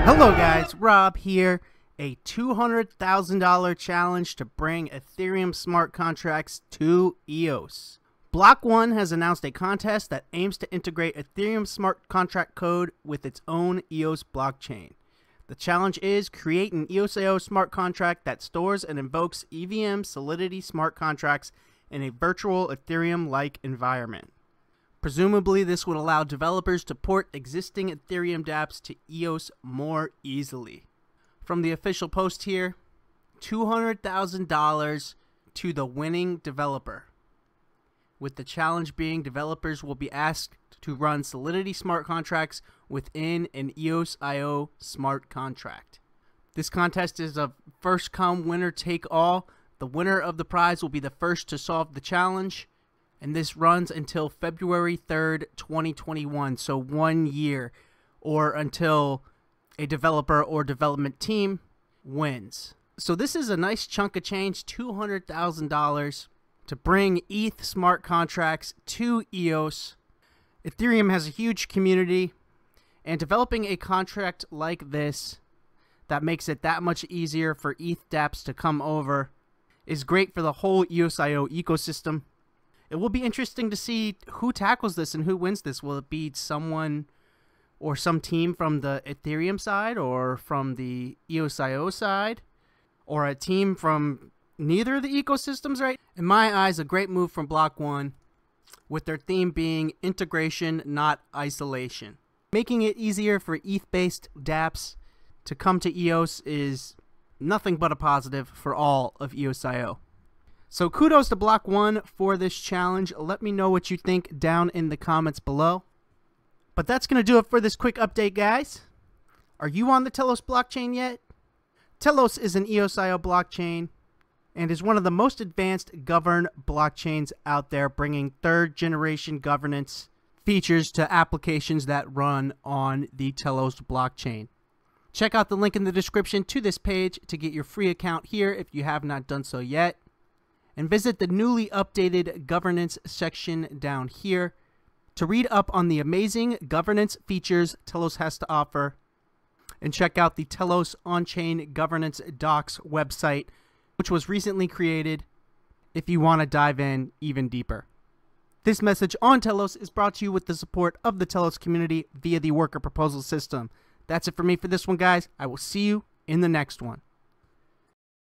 Hello guys, Rob here. A $200,000 challenge to bring Ethereum smart contracts to EOS. BlockOne has announced a contest that aims to integrate Ethereum smart contract code with its own EOS blockchain. The challenge is create an eosio smart contract that stores and invokes EVM Solidity smart contracts in a virtual Ethereum-like environment. Presumably, this would allow developers to port existing Ethereum dApps to EOS more easily. From the official post here, $200,000 to the winning developer. With the challenge being developers will be asked to run Solidity smart contracts within an EOS.io smart contract. This contest is a first come winner take all. The winner of the prize will be the first to solve the challenge. And this runs until February 3rd, 2021, so 1 year, or until a developer or development team wins. So this is a nice chunk of change, $200,000 to bring ETH smart contracts to EOS. Ethereum has a huge community, and developing a contract like this that makes it that much easier for ETH dApps to come over is great for the whole EOS.io ecosystem. It will be interesting to see who tackles this and who wins this. Will it be someone or some team from the Ethereum side or from the EOS.io side or a team from neither of the ecosystems, right? In my eyes, a great move from BlockOne with their theme being integration, not isolation. Making it easier for ETH-based dApps to come to EOS is nothing but a positive for all of EOS.io. So kudos to BlockOne for this challenge. Let me know what you think down in the comments below. But that's going to do it for this quick update, guys. Are you on the Telos blockchain yet? Telos is an EOS.io blockchain and is one of the most advanced governed blockchains out there, bringing third-generation governance features to applications that run on the Telos blockchain. Check out the link in the description to this page to get your free account here if you have not done so yet. And visit the newly updated governance section down here to read up on the amazing governance features Telos has to offer. And check out the Telos on-chain governance docs website, which was recently created, if you want to dive in even deeper. This message on Telos is brought to you with the support of the Telos community via the worker proposal system. That's it for me for this one, guys. I will see you in the next one.